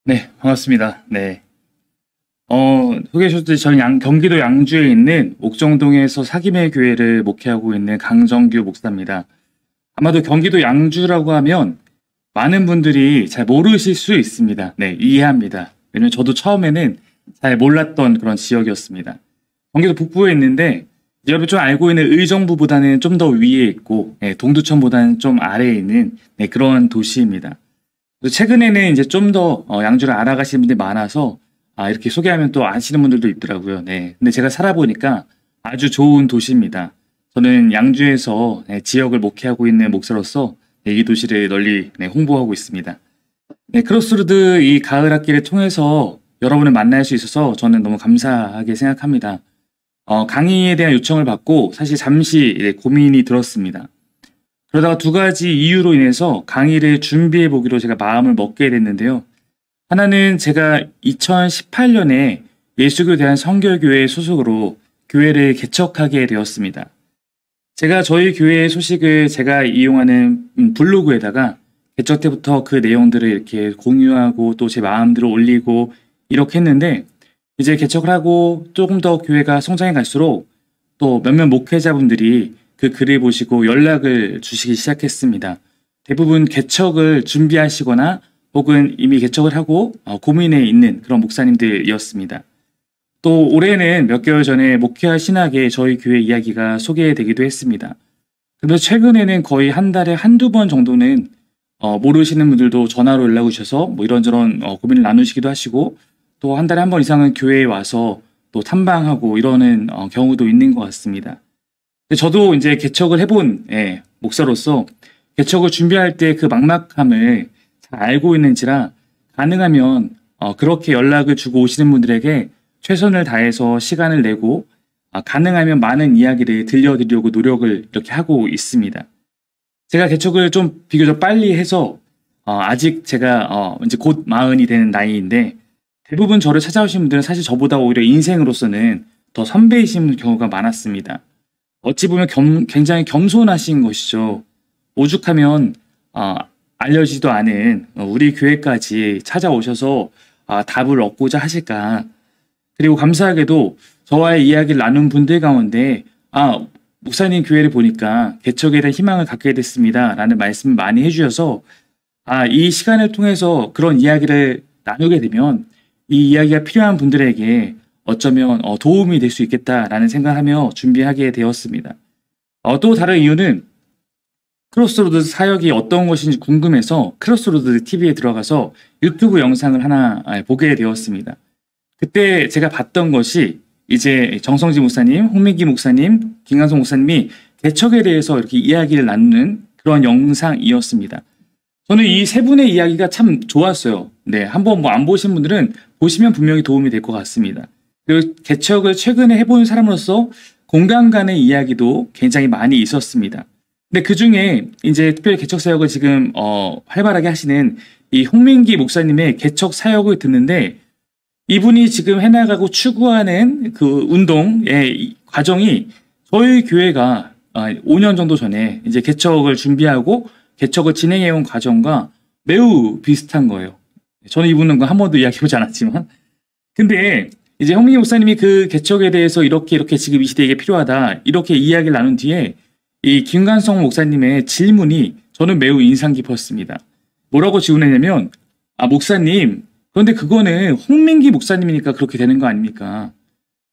네, 반갑습니다. 네. 소개해 주셨듯이 저는 경기도 양주에 있는 옥정동에서 사김의 교회를 목회하고 있는 강정규 목사입니다. 아마도 경기도 양주라고 하면 많은 분들이 잘 모르실 수 있습니다. 네, 이해합니다. 왜냐면 저도 처음에는 잘 몰랐던 그런 지역이었습니다. 경기도 북부에 있는데 여러분 좀 알고 있는 의정부보다는 좀 더 위에 있고 동두천보다는 좀 아래에 있는 그런 도시입니다. 최근에는 이제 좀 더 양주를 알아가시는 분들이 많아서 이렇게 소개하면 또 아시는 분들도 있더라고요. 네. 근데 제가 살아보니까 아주 좋은 도시입니다. 저는 양주에서 지역을 목회하고 있는 목사로서 이 도시를 널리 홍보하고 있습니다. 네, 크로스로드 이 가을 학기를 통해서 여러분을 만날 수 있어서 저는 너무 감사하게 생각합니다. 강의에 대한 요청을 받고 사실 잠시 고민이 들었습니다. 그러다가 두 가지 이유로 인해서 강의를 준비해 보기로 제가 마음을 먹게 됐는데요. 하나는 제가 2018년에 예수교 대한성결교회 소속으로 교회를 개척하게 되었습니다. 제가 저희 교회의 소식을 제가 이용하는 블로그에다가 개척 때부터 그 내용들을 이렇게 공유하고 또 제 마음대로 올리고 이렇게 했는데 이제 개척을 하고 조금 더 교회가 성장해 갈수록 또 몇몇 목회자분들이 그 글을 보시고 연락을 주시기 시작했습니다. 대부분 개척을 준비하시거나 혹은 이미 개척을 하고 고민에 있는 그런 목사님들이었습니다. 또 올해는 몇 개월 전에 목회와 신학의 저희 교회 이야기가 소개되기도 했습니다. 그래서 최근에는 거의 한 달에 한두 번 정도는 모르시는 분들도 전화로 연락 주셔서 뭐 이런저런 고민을 나누시기도 하시고 또 한 달에 한 번 이상은 교회에 와서 또 탐방하고 이러는 경우도 있는 것 같습니다. 저도 이제 개척을 해본 목사로서 개척을 준비할 때 그 막막함을 잘 알고 있는지라 가능하면 그렇게 연락을 주고 오시는 분들에게 최선을 다해서 시간을 내고 가능하면 많은 이야기를 들려드리려고 노력을 이렇게 하고 있습니다. 제가 개척을 좀 비교적 빨리 해서 아직 제가 이제 곧 40이 되는 나이인데 대부분 저를 찾아오신 분들은 사실 저보다 오히려 인생으로서는 더 선배이신 경우가 많았습니다. 어찌 보면 굉장히 겸손하신 것이죠. 오죽하면 알려지도 않은 우리 교회까지 찾아오셔서 답을 얻고자 하실까. 그리고 감사하게도 저와의 이야기를 나눈 분들 가운데 목사님 교회를 보니까 개척에 대한 희망을 갖게 됐습니다 라는 말씀을 많이 해주셔서 이 시간을 통해서 그런 이야기를 나누게 되면 이 이야기가 필요한 분들에게 어쩌면 도움이 될 수 있겠다라는 생각하며 준비하게 되었습니다. 또 다른 이유는 크로스로드 사역이 어떤 것인지 궁금해서 크로스로드 TV에 들어가서 유튜브 영상을 하나 보게 되었습니다. 그때 제가 봤던 것이 이제 정성지 목사님, 홍민기 목사님, 김강성 목사님이 개척에 대해서 이렇게 이야기를 나누는 그런 영상이었습니다. 저는 이 세 분의 이야기가 참 좋았어요. 네, 한번 안 보신 분들은 보시면 분명히 도움이 될 것 같습니다. 그리고 개척을 최근에 해본 사람으로서 공감 간의 이야기도 굉장히 많이 있었습니다. 근데 그 중에 이제 특별히 개척 사역을 지금 활발하게 하시는 이 홍민기 목사님의 개척 사역을 듣는데 이분이 지금 해나가고 추구하는 그 운동의 과정이 저희 교회가 5년 정도 전에 이제 개척을 준비하고 개척을 진행해온 과정과 매우 비슷한 거예요. 저는 이분은 한 번도 이야기해보지 않았지만 근데 이제 홍민기 목사님이 그 개척에 대해서 이렇게 지금 이 시대에 필요하다 이렇게 이야기를 나눈 뒤에 이 김관성 목사님의 질문이 저는 매우 인상 깊었습니다. 뭐라고 질문했냐면 목사님 그런데 그거는 홍민기 목사님이니까 그렇게 되는 거 아닙니까?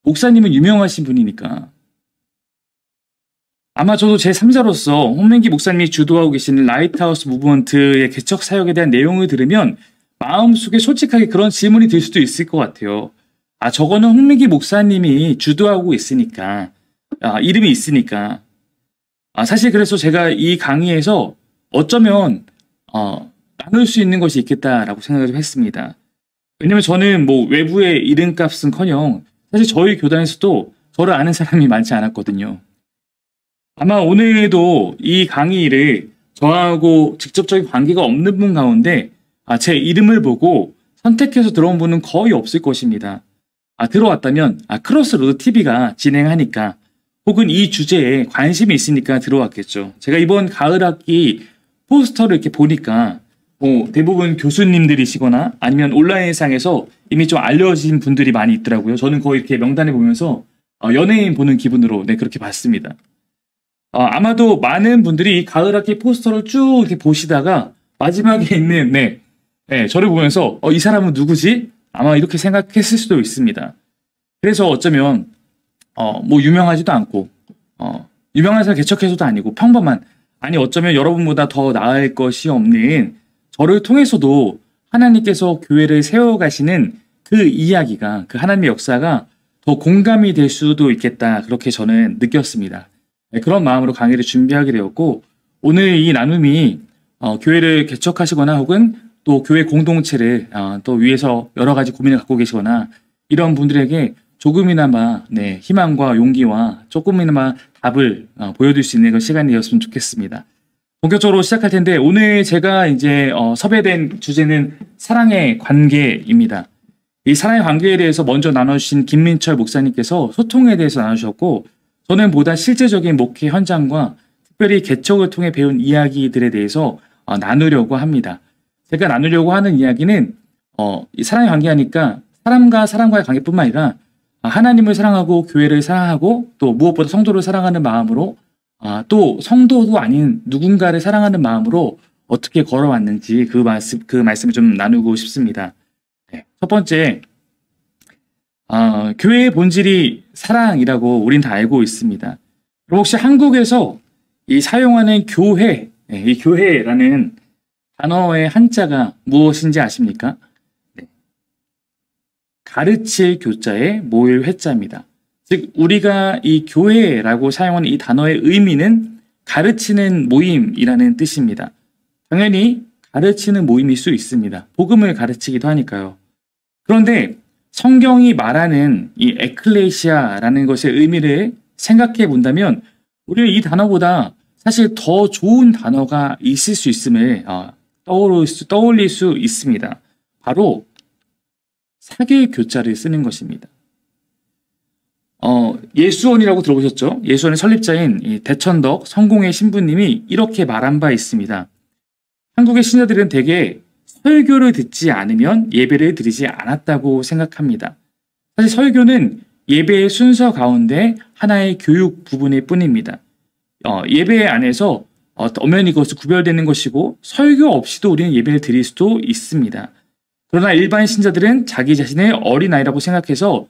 목사님은 유명하신 분이니까. 아마 저도 제 3자로서 홍민기 목사님이 주도하고 계시는 라이트하우스 무브먼트의 개척 사역에 대한 내용을 들으면 마음속에 솔직하게 그런 질문이 들 수도 있을 것 같아요. 저거는 홍민기 목사님이 주도하고 있으니까 이름이 있으니까 사실 그래서 제가 이 강의에서 어쩌면 나눌 수 있는 것이 있겠다라고 생각을 했습니다. 왜냐면 저는 뭐 외부의 이름값은커녕 사실 저희 교단에서도 저를 아는 사람이 많지 않았거든요. 아마 오늘도 이 강의를 저하고 직접적인 관계가 없는 분 가운데 제 이름을 보고 선택해서 들어온 분은 거의 없을 것입니다. 들어왔다면 크로스로드 TV가 진행하니까 혹은 이 주제에 관심이 있으니까 들어왔겠죠. 제가 이번 가을 학기 포스터를 이렇게 보니까 대부분 교수님들이시거나 아니면 온라인상에서 이미 좀 알려진 분들이 많이 있더라고요. 저는 거의 이렇게 명단을 보면서 연예인 보는 기분으로 네, 그렇게 봤습니다. 아마도 많은 분들이 가을 학기 포스터를 쭉 이렇게 보시다가 마지막에 있는 저를 보면서 이 사람은 누구지? 아마 이렇게 생각했을 수도 있습니다. 그래서 어쩌면 뭐 유명하지도 않고 유명한 사람 개척해서도 아니고 평범한 아니 어쩌면 여러분보다 더 나을 것이 없는 저를 통해서도 하나님께서 교회를 세워가시는 그 이야기가 그 하나님의 역사가 더 공감이 될 수도 있겠다 그렇게 저는 느꼈습니다. 그런 마음으로 강의를 준비하게 되었고 오늘 이 나눔이 교회를 개척하시거나 혹은 또 교회 공동체를 또 위해서 여러 가지 고민을 갖고 계시거나 이런 분들에게 조금이나마 희망과 용기와 조금이나마 답을 보여줄 수 있는 그런 시간이었으면 좋겠습니다. 본격적으로 시작할 텐데 오늘 제가 이제 섭외된 주제는 사랑의 관계입니다. 이 사랑의 관계에 대해서 먼저 나눠주신 김민철 목사님께서 소통에 대해서 나누셨고 저는 보다 실제적인 목회 현장과 특별히 개척을 통해 배운 이야기들에 대해서 나누려고 합니다. 제가 나누려고 하는 이야기는 이 사랑의 관계하니까 사람과 사람과의 관계뿐만 아니라 하나님을 사랑하고 교회를 사랑하고 또 무엇보다 성도를 사랑하는 마음으로 또 성도도 아닌 누군가를 사랑하는 마음으로 어떻게 걸어왔는지 그 말씀을 좀 나누고 싶습니다. 첫 번째, 교회의 본질이 사랑이라고 우린 다 알고 있습니다. 그럼 혹시 한국에서 이 사용하는 교회, 이 교회라는 단어의 한자가 무엇인지 아십니까? 가르칠 교자에 모일 회자입니다. 즉 우리가 이 교회라고 사용하는 이 단어의 의미는 가르치는 모임이라는 뜻입니다. 당연히 가르치는 모임일 수 있습니다. 복음을 가르치기도 하니까요. 그런데 성경이 말하는 이 에클레시아라는 것의 의미를 생각해 본다면 우리는 이 단어보다 사실 더 좋은 단어가 있을 수 있음을 떠올릴 수 있습니다. 바로 사계 교자를 쓰는 것입니다. 예수원이라고 들어보셨죠? 예수원의 설립자인 대천덕 성공회 신부님이 이렇게 말한 바 있습니다. 한국의 신자들은 대개 설교를 듣지 않으면 예배를 드리지 않았다고 생각합니다. 사실 설교는 예배의 순서 가운데 하나의 교육 부분일 뿐입니다. 예배 안에서 엄연히 그것이 구별되는 것이고 설교 없이도 우리는 예배를 드릴 수도 있습니다. 그러나 일반 신자들은 자기 자신의 어린아이라고 생각해서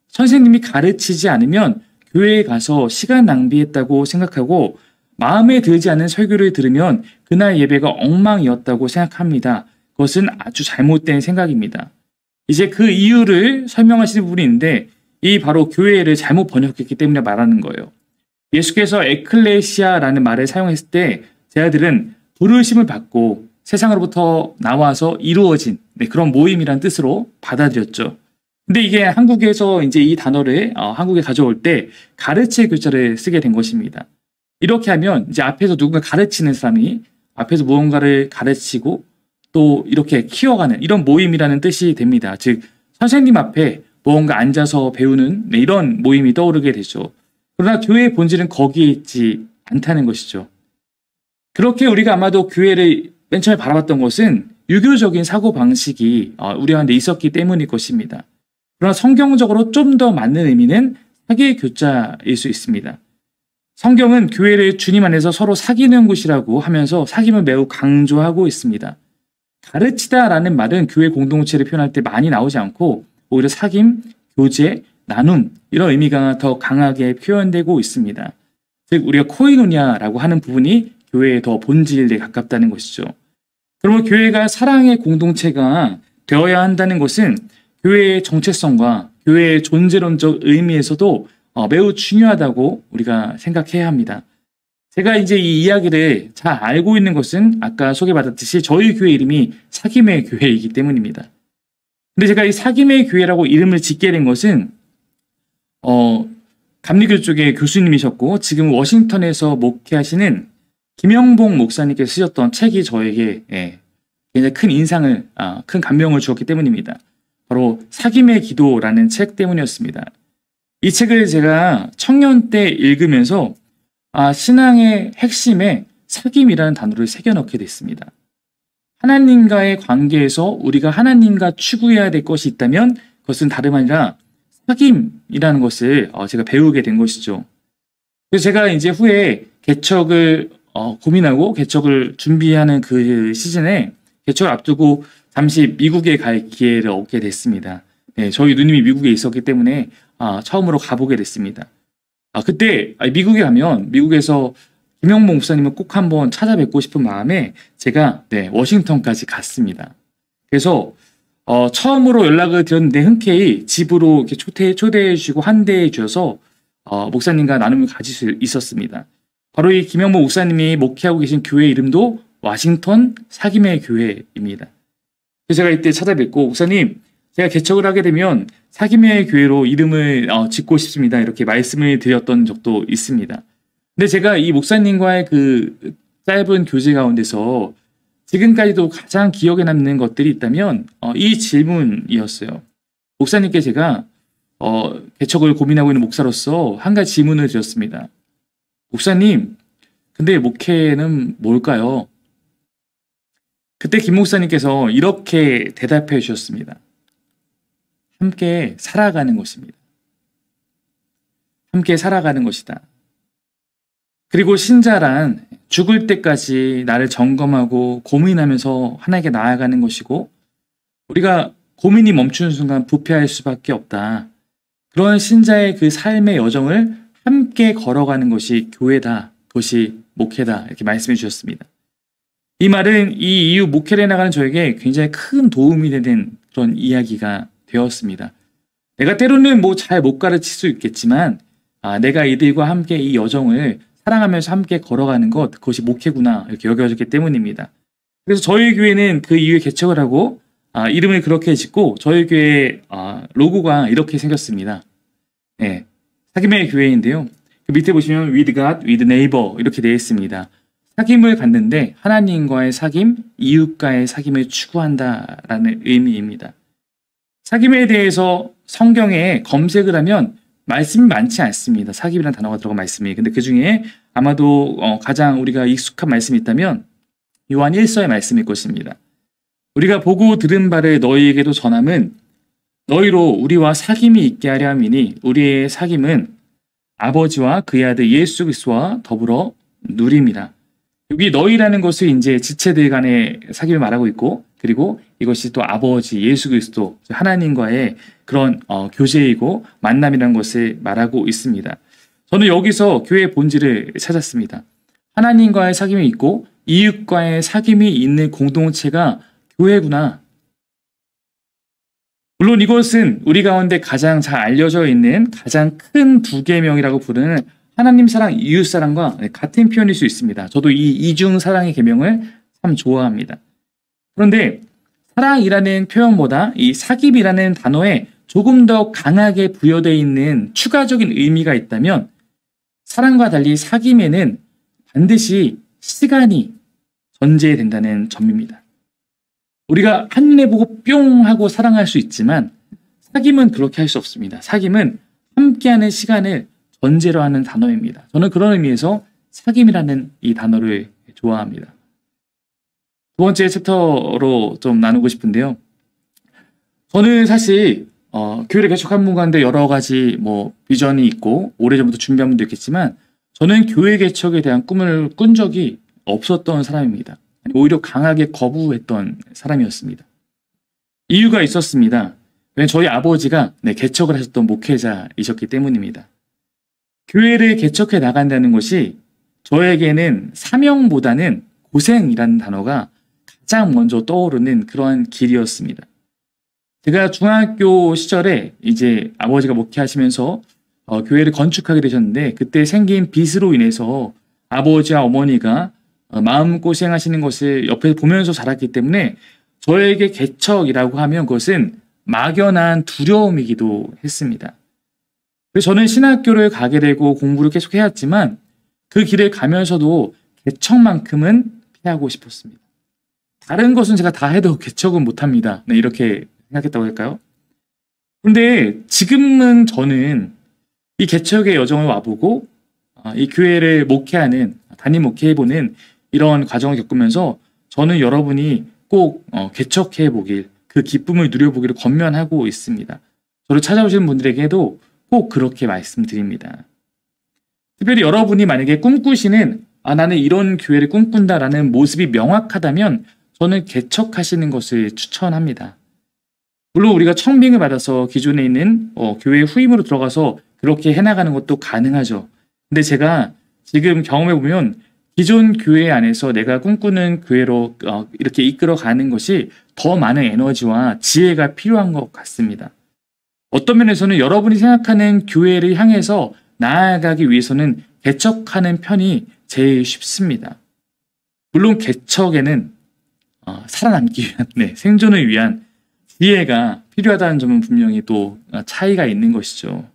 선생님이 가르치지 않으면 교회에 가서 시간 낭비했다고 생각하고 마음에 들지 않는 설교를 들으면 그날 예배가 엉망이었다고 생각합니다. 그것은 아주 잘못된 생각입니다. 이제 그 이유를 설명하시는 부분이 있는데 이 바로 교회를 잘못 번역했기 때문에 말하는 거예요. 예수께서 에클레시아라는 말을 사용했을 때 제자들은 부르심을 받고 세상으로부터 나와서 이루어진 그런 모임이란 뜻으로 받아들였죠. 근데 이게 한국에서 이제 이 단어를 한국에 가져올 때 가르칠 교자를 쓰게 된 것입니다. 이렇게 하면 이제 앞에서 누군가 가르치는 사람이 앞에서 무언가를 가르치고 또 이렇게 키워가는 이런 모임이라는 뜻이 됩니다. 즉 선생님 앞에 무언가 앉아서 배우는 이런 모임이 떠오르게 되죠. 그러나 교회의 본질은 거기에 있지 않다는 것이죠. 그렇게 우리가 아마도 교회를 맨 처음에 바라봤던 것은 유교적인 사고방식이 우리 가운데 있었기 때문일 것입니다. 그러나 성경적으로 좀 더 맞는 의미는 사계 교자일 수 있습니다. 성경은 교회를 주님 안에서 서로 사귀는 곳이라고 하면서 사귐을 매우 강조하고 있습니다. 가르치다라는 말은 교회 공동체를 표현할 때 많이 나오지 않고 오히려 사귐, 교제, 나눔 이런 의미가 더 강하게 표현되고 있습니다. 즉 우리가 코이노니아라고 하는 부분이 교회의 더 본질에 가깝다는 것이죠. 그러면 교회가 사랑의 공동체가 되어야 한다는 것은 교회의 정체성과 교회의 존재론적 의미에서도 매우 중요하다고 우리가 생각해야 합니다. 제가 이제 이 이야기를 잘 알고 있는 것은 아까 소개받았듯이 저희 교회 이름이 사귐의 교회이기 때문입니다. 근데 제가 이 사귐의 교회라고 이름을 짓게 된 것은 감리교 쪽의 교수님이셨고 지금 워싱턴에서 목회하시는 김영봉 목사님께서 쓰셨던 책이 저에게 굉장히 큰 인상을 큰 감명을 주었기 때문입니다. 바로 사귐의 기도라는 책 때문이었습니다. 이 책을 제가 청년 때 읽으면서 신앙의 핵심에 사귐이라는 단어를 새겨넣게 됐습니다. 하나님과의 관계에서 우리가 하나님과 추구해야 될 것이 있다면 그것은 다름 아니라 사귐이라는 것을 제가 배우게 된 것이죠. 그래서 제가 이제 후에 개척을 고민하고 개척을 준비하는 그 시즌에 개척을 앞두고 잠시 미국에 갈 기회를 얻게 됐습니다. 네, 저희 누님이 미국에 있었기 때문에 처음으로 가보게 됐습니다. 그때 미국에 가면 미국에서 김영목 목사님을 꼭 한번 찾아뵙고 싶은 마음에 제가 워싱턴까지 갔습니다. 그래서 처음으로 연락을 드렸는데 흔쾌히 집으로 이렇게 초대해 주시고 환대해 주셔서 목사님과 나눔을 가질 수 있었습니다. 바로 이 김영목 목사님이 목회하고 계신 교회 이름도 워싱턴 사귐의 교회입니다. 그래서 제가 이때 찾아뵙고 목사님, 제가 개척을 하게 되면 사귐의 교회로 이름을 짓고 싶습니다. 이렇게 말씀을 드렸던 적도 있습니다. 근데 제가 이 목사님과의 그 짧은 교제 가운데서 지금까지도 가장 기억에 남는 것들이 있다면 이 질문이었어요. 목사님께 제가 개척을 고민하고 있는 목사로서 한 가지 질문을 드렸습니다. 목사님, 근데 목회는 뭘까요? 그때 김 목사님께서 이렇게 대답해 주셨습니다. 함께 살아가는 것입니다. 함께 살아가는 것이다. 그리고 신자란 죽을 때까지 나를 점검하고 고민하면서 하나님께 나아가는 것이고 우리가 고민이 멈추는 순간 부패할 수밖에 없다. 그런 신자의 그 삶의 여정을 함께 걸어가는 것이 교회다. 그것이 목회다. 이렇게 말씀해 주셨습니다. 이 말은 이 이후 목회를 해나가는 저에게 굉장히 큰 도움이 되는 그런 이야기가 되었습니다. 내가 때로는 잘 못 가르칠 수 있겠지만 내가 이들과 함께 이 여정을 사랑하면서 함께 걸어가는 것, 그것이 목회구나 이렇게 여겨졌기 때문입니다. 그래서 저희 교회는 그 이후에 개척을 하고 이름을 그렇게 짓고 저희 교회 로고가 이렇게 생겼습니다. 네, 사귐의 교회인데요. 그 밑에 보시면 with God, with neighbor 이렇게 되어 있습니다. 사귐을 갖는데 하나님과의 사귐, 이웃과의 사귐을 추구한다라는 의미입니다. 사귐에 대해서 성경에 검색을 하면 말씀이 많지 않습니다. 사귐이라는 단어가 들어간 말씀이. 근데 그 중에 아마도 가장 우리가 익숙한 말씀이 있다면 요한 1서의 말씀일 것입니다. 우리가 보고 들은 바를 너희에게도 전함은 너희로 우리와 사귐이 있게 하려 함이니 우리의 사귐은 아버지와 그의 아들 예수 그리스도와 더불어 누림이라. 여기 너희라는 것을 이제 지체들 간의 사귐을 말하고 있고 그리고 이것이 또 아버지 예수 그리스도 하나님과의 그런 교제이고 만남이라는 것을 말하고 있습니다. 저는 여기서 교회의 본질을 찾았습니다. 하나님과의 사귐이 있고 이웃과의 사귐이 있는 공동체가 교회구나. 물론 이것은 우리 가운데 가장 잘 알려져 있는 가장 큰 두 계명이라고 부르는 하나님 사랑, 이웃 사랑과 같은 표현일 수 있습니다. 저도 이 이중 사랑의 계명을 참 좋아합니다. 그런데 사랑이라는 표현보다 이 사귐이라는 단어에 조금 더 강하게 부여되어 있는 추가적인 의미가 있다면 사랑과 달리 사귐에는 반드시 시간이 전제된다는 점입니다. 우리가 한눈에 보고 뿅 하고 사랑할 수 있지만 사귐은 그렇게 할 수 없습니다. 사귐은 함께하는 시간을 전제로 하는 단어입니다. 저는 그런 의미에서 사귐이라는 이 단어를 좋아합니다. 두 번째 챕터로 좀 나누고 싶은데요. 저는 사실 교회를 개척한 분 가운데 여러 가지 비전이 있고 오래전부터 준비한 분도 있겠지만 저는 교회 개척에 대한 꿈을 꾼 적이 없었던 사람입니다. 오히려 강하게 거부했던 사람이었습니다. 이유가 있었습니다. 왜냐하면 저희 아버지가 개척을 하셨던 목회자이셨기 때문입니다. 교회를 개척해 나간다는 것이 저에게는 사명보다는 고생이라는 단어가 가장 먼저 떠오르는 그러한 길이었습니다. 제가 중학교 시절에 이제 아버지가 목회하시면서 교회를 건축하게 되셨는데 그때 생긴 빚으로 인해서 아버지와 어머니가 마음고생 하시는 것을 옆에서 보면서 자랐기 때문에 저에게 개척이라고 하면 그것은 막연한 두려움이기도 했습니다. 그래서 저는 신학교를 가게 되고 공부를 계속 해왔지만 그 길을 가면서도 개척만큼은 피하고 싶었습니다. 다른 것은 제가 다 해도 개척은 못합니다. 이렇게 생각했다고 할까요? 그런데 지금은 저는 이 개척의 여정을 와보고 이 교회를 목회하는, 담임 목회해보는 이런 과정을 겪으면서 저는 여러분이 꼭 개척해 보길, 그 기쁨을 누려보기를 권면하고 있습니다. 저를 찾아오시는 분들에게도 꼭 그렇게 말씀드립니다. 특별히 여러분이 만약에 꿈꾸시는 나는 이런 교회를 꿈꾼다라는 모습이 명확하다면 저는 개척하시는 것을 추천합니다. 물론 우리가 청빙을 받아서 기존에 있는 교회 후임으로 들어가서 그렇게 해나가는 것도 가능하죠. 근데 제가 지금 경험해보면 기존 교회 안에서 내가 꿈꾸는 교회로 이렇게 이끌어가는 것이 더 많은 에너지와 지혜가 필요한 것 같습니다. 어떤 면에서는 여러분이 생각하는 교회를 향해서 나아가기 위해서는 개척하는 편이 제일 쉽습니다. 물론 개척에는 살아남기 위한, 생존을 위한 지혜가 필요하다는 점은 분명히 또 차이가 있는 것이죠.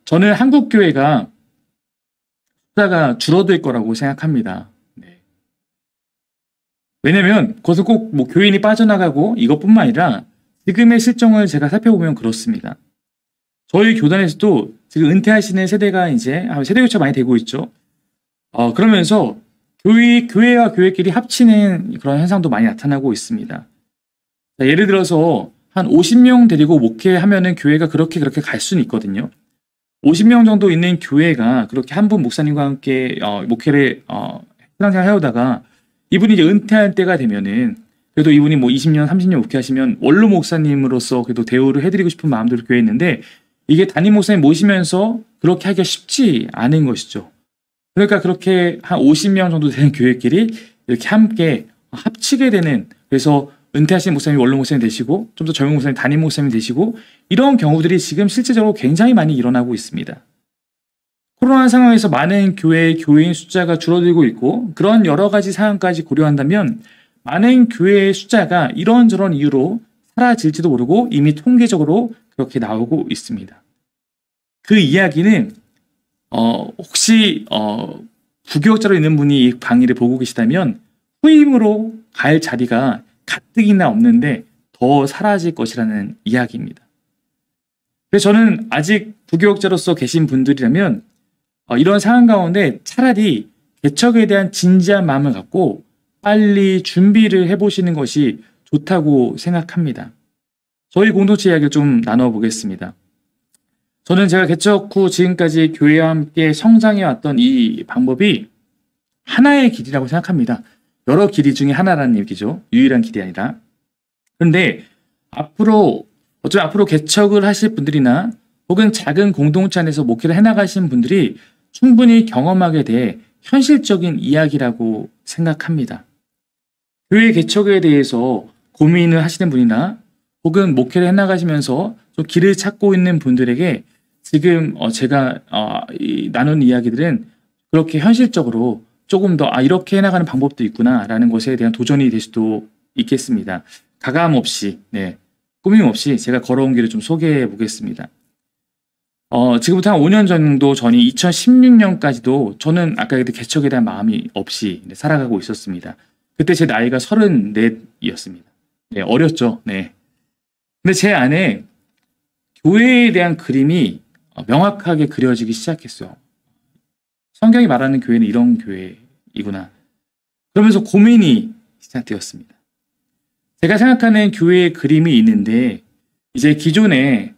저는 한국 교회가 숫자가 줄어들 거라고 생각합니다. 왜냐면 그것은 꼭 뭐 교인이 빠져나가고 이것뿐만 아니라 지금의 실정을 제가 살펴보면 그렇습니다. 저희 교단에서도 지금 은퇴하시는 세대가 이제 세대 교체가 많이 되고 있죠. 그러면서 교회와 교회끼리 합치는 그런 현상도 많이 나타나고 있습니다. 자, 예를 들어서 한 50명 데리고 목회하면은 교회가 그렇게 갈 수는 있거든요. 50명 정도 있는 교회가 그렇게 한 분 목사님과 함께 목회를 신앙생활 해오다가 이분이 이제 은퇴할 때가 되면은 그래도 이분이 뭐 20년, 30년 목회하시면 원로 목사님으로서 그래도 대우를 해드리고 싶은 마음도 교회에 있는데 이게 담임 목사님 모시면서 그렇게 하기가 쉽지 않은 것이죠. 그러니까 그렇게 한 50명 정도 되는 교회끼리 이렇게 함께 합치게 되는, 그래서 은퇴하신 목사님이 원로 목사님 되시고 좀 더 젊은 목사님 담임 목사님 되시고 이런 경우들이 지금 실제적으로 굉장히 많이 일어나고 있습니다. 코로나 상황에서 많은 교인 숫자가 줄어들고 있고 그런 여러 가지 상황까지 고려한다면 많은 교회의 숫자가 이런저런 이유로 사라질지도 모르고 이미 통계적으로 그렇게 나오고 있습니다. 그 이야기는 혹시 부교육자로 있는 분이 이 강의를 보고 계시다면 후임으로 갈 자리가 가뜩이나 없는데 더 사라질 것이라는 이야기입니다. 그래서 저는 아직 부교육자로서 계신 분들이라면 이런 상황 가운데 차라리 개척에 대한 진지한 마음을 갖고 빨리 준비를 해보시는 것이 좋다고 생각합니다. 저희 공동체 이야기를 좀 나눠보겠습니다. 저는 제가 개척 후 지금까지 교회와 함께 성장해왔던 이 방법이 하나의 길이라고 생각합니다. 여러 길이 중에 하나라는 얘기죠. 유일한 길이 아니라. 그런데 앞으로 개척을 하실 분들이나 혹은 작은 공동체 안에서 목회를 해나가신 분들이 충분히 경험하게 돼 현실적인 이야기라고 생각합니다. 교회 개척에 대해서 고민을 하시는 분이나 혹은 목회를 해나가시면서 좀 길을 찾고 있는 분들에게 지금 제가 나눈 이야기들은 그렇게 현실적으로 조금 더 이렇게 해나가는 방법도 있구나라는 것에 대한 도전이 될 수도 있겠습니다. 가감 없이, 꾸밈 없이 제가 걸어온 길을 좀 소개해 보겠습니다. 지금부터 한 5년 정도 전이 2016년까지도 저는 아까 개척에 대한 마음이 없이 살아가고 있었습니다. 그때 제 나이가 34이었습니다. 어렸죠. 근데 제 안에 교회에 대한 그림이 명확하게 그려지기 시작했어요. 성경이 말하는 교회는 이런 교회이구나. 그러면서 고민이 시작되었습니다. 제가 생각하는 교회의 그림이 있는데 이제 기존에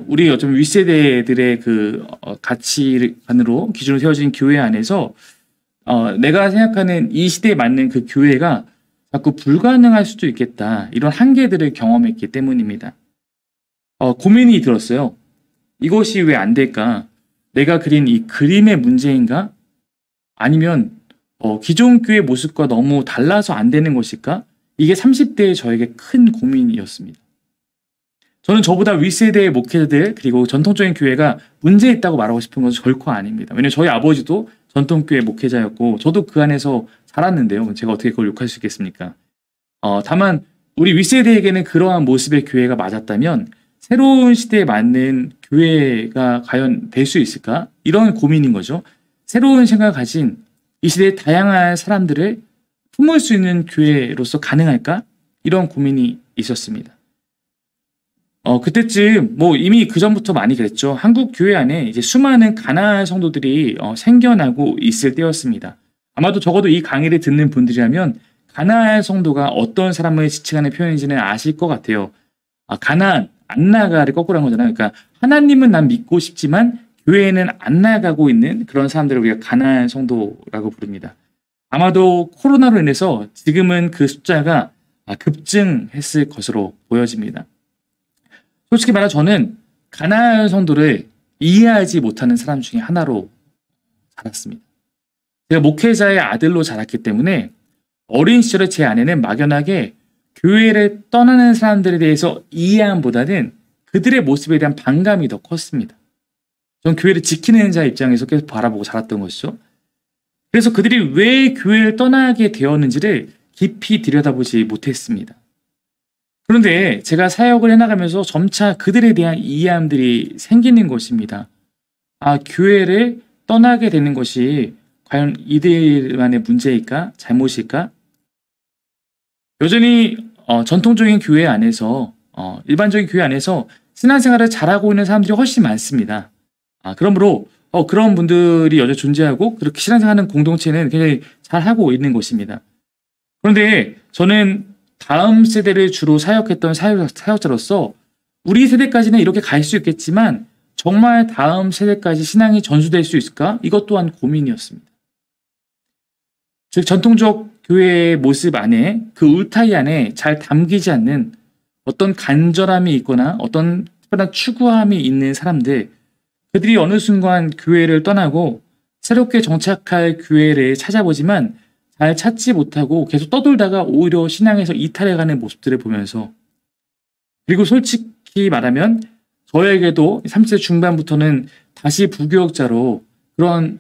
우리 어쩌면 윗세대들의 그 가치관으로 기준으로 세워진 교회 안에서 내가 생각하는 이 시대에 맞는 그 교회가 자꾸 불가능할 수도 있겠다. 이런 한계들을 경험했기 때문입니다. 고민이 들었어요. 이것이 왜 안 될까? 내가 그린 이 그림의 문제인가? 아니면 기존 교회 모습과 너무 달라서 안 되는 것일까? 이게 30대의 저에게 큰 고민이었습니다. 저는 저보다 윗세대의 목회자들 그리고 전통적인 교회가 문제 있다고 말하고 싶은 것은 결코 아닙니다. 왜냐하면 저희 아버지도 전통교회 목회자였고 저도 그 안에서 자랐는데요. 제가 어떻게 그걸 욕할 수 있겠습니까? 다만 우리 윗세대에게는 그러한 모습의 교회가 맞았다면 새로운 시대에 맞는 교회가 과연 될 수 있을까? 이런 고민인 거죠. 새로운 생각을 가진 이 시대의 다양한 사람들을 품을 수 있는 교회로서 가능할까? 이런 고민이 있었습니다. 그때쯤 이미 그 전부터 많이 그랬죠. 한국 교회 안에 이제 수많은 가나안 성도들이 생겨나고 있을 때였습니다. 아마도 적어도 이 강의를 듣는 분들이라면 가나안 성도가 어떤 사람을 지칭하는 표현인지는 아실 것 같아요. 가나안, 안 나가를 거꾸로 한 거잖아요. 그러니까 하나님은 난 믿고 싶지만 교회에는 안 나가고 있는 그런 사람들을 우리가 가나안 성도라고 부릅니다. 아마도 코로나로 인해서 지금은 그 숫자가 급증했을 것으로 보여집니다. 솔직히 말해 저는 가나안 성도를 이해하지 못하는 사람 중에 하나로 자랐습니다. 제가 목회자의 아들로 자랐기 때문에 어린 시절에 제 아내는 막연하게 교회를 떠나는 사람들에 대해서 이해함보다는 그들의 모습에 대한 반감이 더 컸습니다. 전 교회를 지키는 자 입장에서 계속 바라보고 자랐던 것이죠. 그래서 그들이 왜 교회를 떠나게 되었는지를 깊이 들여다보지 못했습니다. 그런데 제가 사역을 해나가면서 점차 그들에 대한 이해함들이 생기는 것입니다. 교회를 떠나게 되는 것이 과연 이들만의 문제일까? 잘못일까? 여전히 전통적인 교회 안에서 일반적인 교회 안에서 신앙생활을 잘하고 있는 사람들이 훨씬 많습니다. 그러므로 그런 분들이 여전히 존재하고 그렇게 신앙생활하는 공동체는 굉장히 잘하고 있는 것입니다. 그런데 저는 다음 세대를 주로 사역했던 사역자로서 우리 세대까지는 이렇게 갈 수 있겠지만 정말 다음 세대까지 신앙이 전수될 수 있을까? 이것 또한 고민이었습니다. 즉 전통적 교회의 모습 안에 그 울타리 안에 잘 담기지 않는 어떤 간절함이 있거나 어떤 특별한 추구함이 있는 사람들, 그들이 어느 순간 교회를 떠나고 새롭게 정착할 교회를 찾아보지만 잘 찾지 못하고 계속 떠돌다가 오히려 신앙에서 이탈해가는 모습들을 보면서, 그리고 솔직히 말하면 저에게도 30대 중반부터는 다시 부교역자로 그런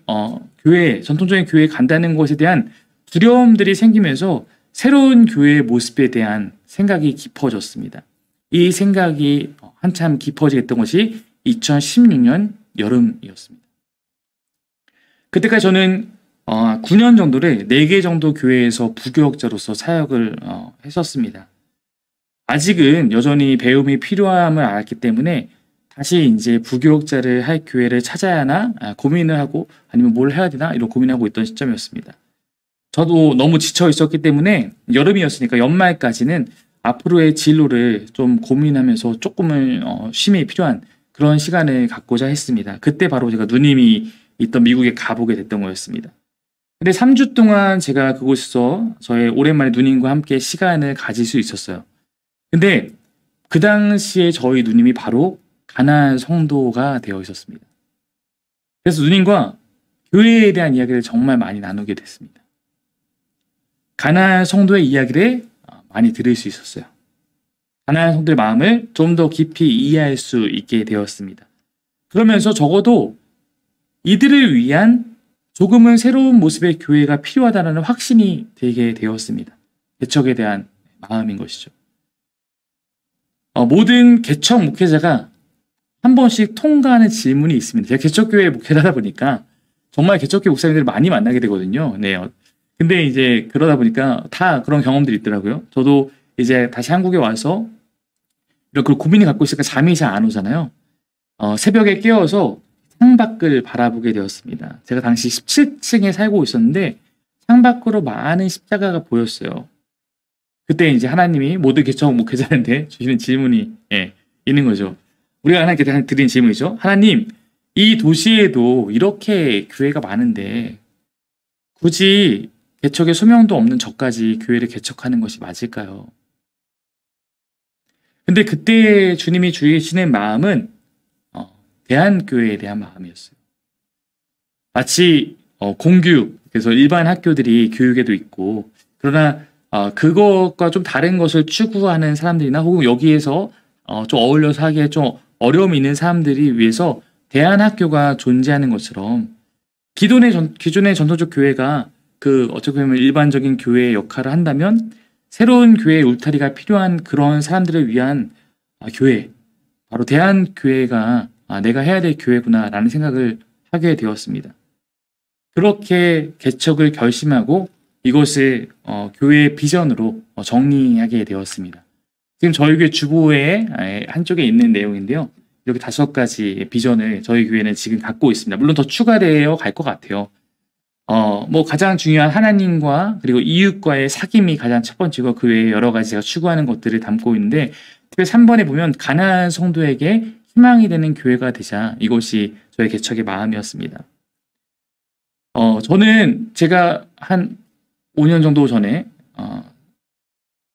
교회, 전통적인 교회에 간다는 것에 대한 두려움들이 생기면서 새로운 교회의 모습에 대한 생각이 깊어졌습니다. 이 생각이 한참 깊어지겠던 것이 2016년 여름이었습니다. 그때까지 저는 9년 정도를 4개 정도 교회에서 부교역자로서 사역을 했었습니다. 아직은 여전히 배움이 필요함을 알았기 때문에 다시 이제 부교역자를 할 교회를 찾아야 하나 고민을 하고 아니면 뭘 해야 되나 이런 고민하고 있던 시점이었습니다. 저도 너무 지쳐 있었기 때문에 여름이었으니까 연말까지는 앞으로의 진로를 좀 고민하면서 조금은 쉼이 필요한 그런 시간을 갖고자 했습니다. 그때 바로 제가 누님이 있던 미국에 가보게 됐던 거였습니다. 근데 3주 동안 제가 그곳에서 저의 오랜만에 누님과 함께 시간을 가질 수 있었어요. 근데 그 당시에 저희 누님이 바로 가나안 성도가 되어 있었습니다. 그래서 누님과 교회에 대한 이야기를 정말 많이 나누게 됐습니다. 가나안 성도의 이야기를 많이 들을 수 있었어요. 가나안 성도의 마음을 좀 더 깊이 이해할 수 있게 되었습니다. 그러면서 적어도 이들을 위한 조금은 새로운 모습의 교회가 필요하다는 확신이 들게 되었습니다. 개척에 대한 마음인 것이죠. 모든 개척 목회자가 한 번씩 통과하는 질문이 있습니다. 제가 개척교회 목회를 하다 보니까 정말 개척교회 목사님들을 많이 만나게 되거든요. 네. 근데 이제 그러다 보니까 다 그런 경험들이 있더라고요. 저도 이제 다시 한국에 와서 이렇게 고민이 갖고 있으니까 잠이 잘 안 오잖아요. 새벽에 깨어서 창밖을 바라보게 되었습니다. 제가 당시 17층에 살고 있었는데 창밖으로 많은 십자가가 보였어요. 그때 이제 하나님이 모든 개척 목회자한테 주시는 질문이 있는 거죠. 우리가 하나님께 드린 질문이죠. 하나님, 이 도시에도 이렇게 교회가 많은데 굳이 개척의 소명도 없는 저까지 교회를 개척하는 것이 맞을까요? 근데 그때 주님이 주시는 마음은 대한교회에 대한 마음이었어요. 마치 공교육, 그래서 일반 학교들이 교육에도 있고, 그러나 그것과 좀 다른 것을 추구하는 사람들이나 혹은 여기에서 좀 어울려서 하기에 좀 어려움이 있는 사람들이 위해서 대안학교가 존재하는 것처럼 기존의 전통적 교회가 어떻게 보면 일반적인 교회의 역할을 한다면 새로운 교회의 울타리가 필요한 그런 사람들을 위한 교회, 바로 대한교회가 내가 해야 될 교회구나 라는 생각을 하게 되었습니다. 그렇게 개척을 결심하고 이것을 교회의 비전으로 정리하게 되었습니다. 지금 저희 교회 주보의 한쪽에 있는 내용인데요. 이렇게 5가지 비전을 저희 교회는 지금 갖고 있습니다. 물론 더 추가되어 갈 것 같아요. 뭐 가장 중요한 하나님과 그리고 이웃과의 사귐이 가장 첫 번째고 그 외에 여러 가지 제가 추구하는 것들을 담고 있는데 특히 3번에 보면 가난한 성도에게 희망이 되는 교회가 되자 이것이 저의 개척의 마음이었습니다. 저는 제가 한 5년 정도 전에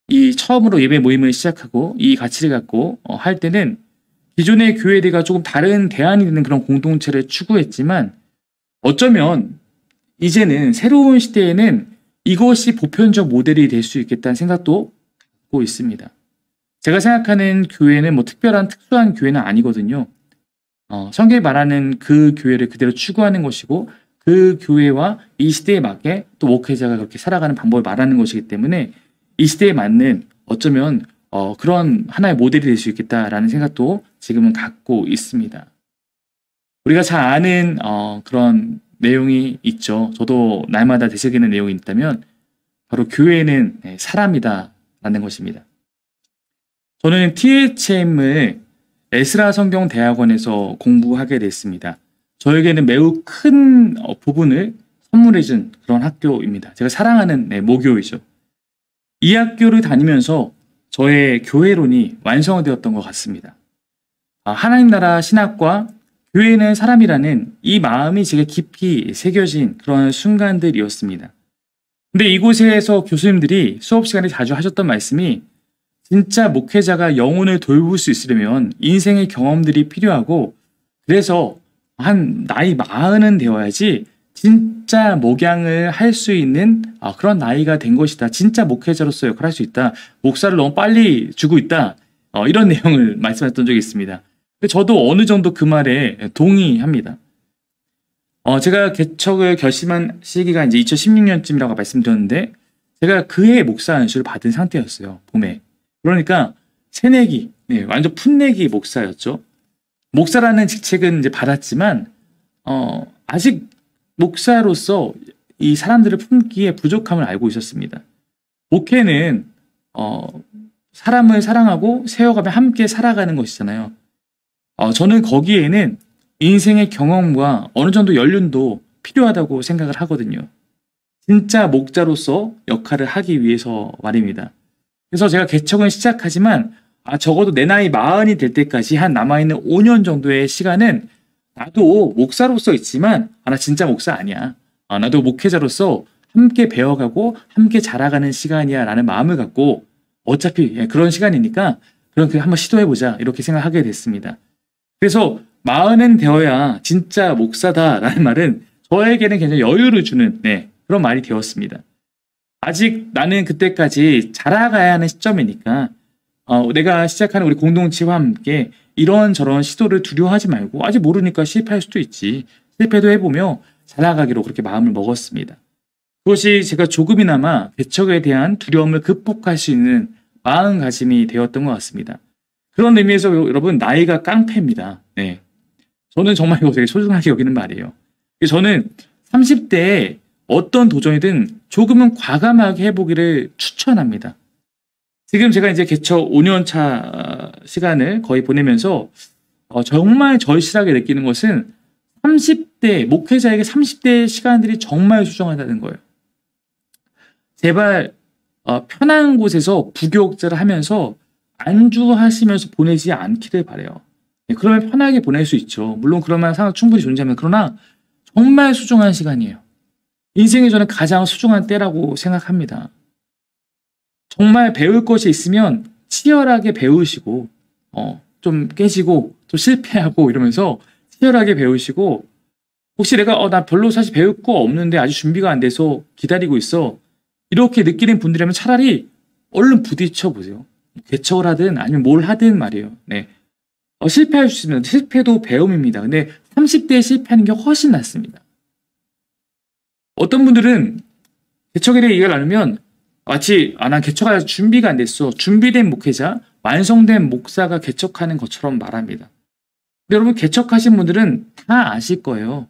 이 처음으로 예배 모임을 시작하고 이 가치를 갖고 할 때는 기존의 교회들과 조금 다른 대안이 되는 그런 공동체를 추구했지만 어쩌면 이제는 새로운 시대에는 이것이 보편적 모델이 될 수 있겠다는 생각도 갖고 있습니다. 제가 생각하는 교회는 뭐 특별한 특수한 교회는 아니거든요. 성경이 말하는 그 교회를 그대로 추구하는 것이고 그 교회와 이 시대에 맞게 또 목회자가 그렇게 살아가는 방법을 말하는 것이기 때문에 이 시대에 맞는 어쩌면 그런 하나의 모델이 될 수 있겠다라는 생각도 지금은 갖고 있습니다. 우리가 잘 아는 그런 내용이 있죠. 저도 날마다 되새기는 내용이 있다면 바로 교회는 사람이다 라는 것입니다. 저는 THM을 에스라 성경 대학원에서 공부하게 됐습니다. 저에게는 매우 큰 부분을 선물해준 그런 학교입니다. 제가 사랑하는 모교이죠. 이 학교를 다니면서 저의 교회론이 완성되었던 것 같습니다. 하나님 나라 신학과 교회는 사람이라는 이 마음이 제게 깊이 새겨진 그런 순간들이었습니다. 근데 이곳에서 교수님들이 수업 시간에 자주 하셨던 말씀이 진짜 목회자가 영혼을 돌볼 수 있으려면 인생의 경험들이 필요하고 그래서 한 나이 40은 되어야지 진짜 목양을 할 수 있는 그런 나이가 된 것이다. 진짜 목회자로서 역할을 할 수 있다. 목사를 너무 빨리 주고 있다. 이런 내용을 말씀하셨던 적이 있습니다. 저도 어느 정도 그 말에 동의합니다. 제가 개척을 결심한 시기가 이제 2016년쯤이라고 말씀드렸는데 제가 그해 목사 안수를 받은 상태였어요. 봄에. 그러니까 새내기, 완전 풋내기 목사였죠. 목사라는 직책은 이제 받았지만 아직 목사로서 이 사람들을 품기에 부족함을 알고 있었습니다. 목회는 사람을 사랑하고 세워가며 함께 살아가는 것이잖아요. 저는 거기에는 인생의 경험과 어느 정도 연륜도 필요하다고 생각을 하거든요. 진짜 목자로서 역할을 하기 위해서 말입니다. 그래서 제가 개척은 시작하지만 적어도 내 나이 40이 될 때까지 한 남아있는 5년 정도의 시간은 나도 목사로서 있지만 나 진짜 목사 아니야. 나도 목회자로서 함께 배워가고 함께 자라가는 시간이야 라는 마음을 갖고 어차피 그런 시간이니까 그럼 한번 시도해보자 이렇게 생각하게 됐습니다. 그래서 40은 되어야 진짜 목사다라는 말은 저에게는 굉장히 여유를 주는 그런 말이 되었습니다. 아직 나는 그때까지 자라가야 하는 시점이니까 내가 시작하는 우리 공동체와 함께 이런저런 시도를 두려워하지 말고 아직 모르니까 실패할 수도 있지. 실패도 해보며 자라가기로 그렇게 마음을 먹었습니다. 그것이 제가 조금이나마 개척에 대한 두려움을 극복할 수 있는 마음가짐이 되었던 것 같습니다. 그런 의미에서 여러분 나이가 깡패입니다. 저는 정말 이거 되게 소중하게 여기는 말이에요. 저는 30대에 어떤 도전이든 조금은 과감하게 해보기를 추천합니다. 지금 제가 이제 개척 5년차 시간을 거의 보내면서 정말 절실하게 느끼는 것은 30대, 목회자에게 30대의 시간들이 정말 소중하다는 거예요. 제발 편한 곳에서 부교육자를 하면서 안주하시면서 보내지 않기를 바라요. 그러면 편하게 보낼 수 있죠. 물론 그런 말 상황 충분히 존재하면 그러나 정말 소중한 시간이에요. 인생에 저는 가장 소중한 때라고 생각합니다. 정말 배울 것이 있으면 치열하게 배우시고 좀 깨지고 또 실패하고 이러면서 치열하게 배우시고 혹시 내가 나 별로 사실 배울 거 없는데 아직 준비가 안 돼서 기다리고 있어 이렇게 느끼는 분들이라면 차라리 얼른 부딪혀 보세요. 개척을 하든 아니면 뭘 하든 말이에요. 실패할 수 있으면 실패도 배움입니다. 근데 30대에 실패하는 게 훨씬 낫습니다. 어떤 분들은 개척에 대해 얘기를 나누면 마치 난 개척할 준비가 안 됐어. 준비된 목회자, 완성된 목사가 개척하는 것처럼 말합니다. 근데 여러분 개척하신 분들은 다 아실 거예요.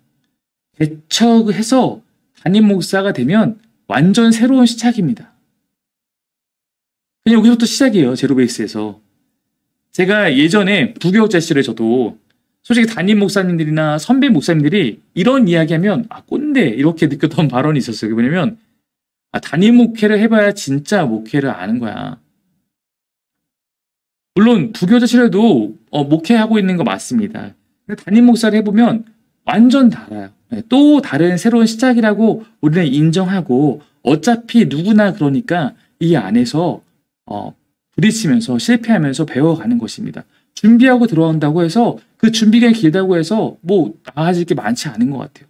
개척해서 담임 목사가 되면 완전 새로운 시작입니다. 그냥 여기서부터 시작이에요. 제로베이스에서. 제가 예전에 부교육자 시절에 저도 솔직히 담임 목사님들이나 선배 목사님들이 이런 이야기하면 꼰대 이렇게 느꼈던 발언이 있었어요. 그게 뭐냐면 담임 목회를 해봐야 진짜 목회를 아는 거야. 물론 부교자실에도 목회하고 있는 거 맞습니다. 담임 목사를 해보면 완전 달라요. 또 다른 새로운 시작이라고 우리는 인정하고 어차피 누구나 그러니까 이 안에서 부딪히면서 실패하면서 배워가는 것입니다. 준비하고 들어온다고 해서 그 준비가 길다고 해서 뭐 나아질 게 많지 않은 것 같아요.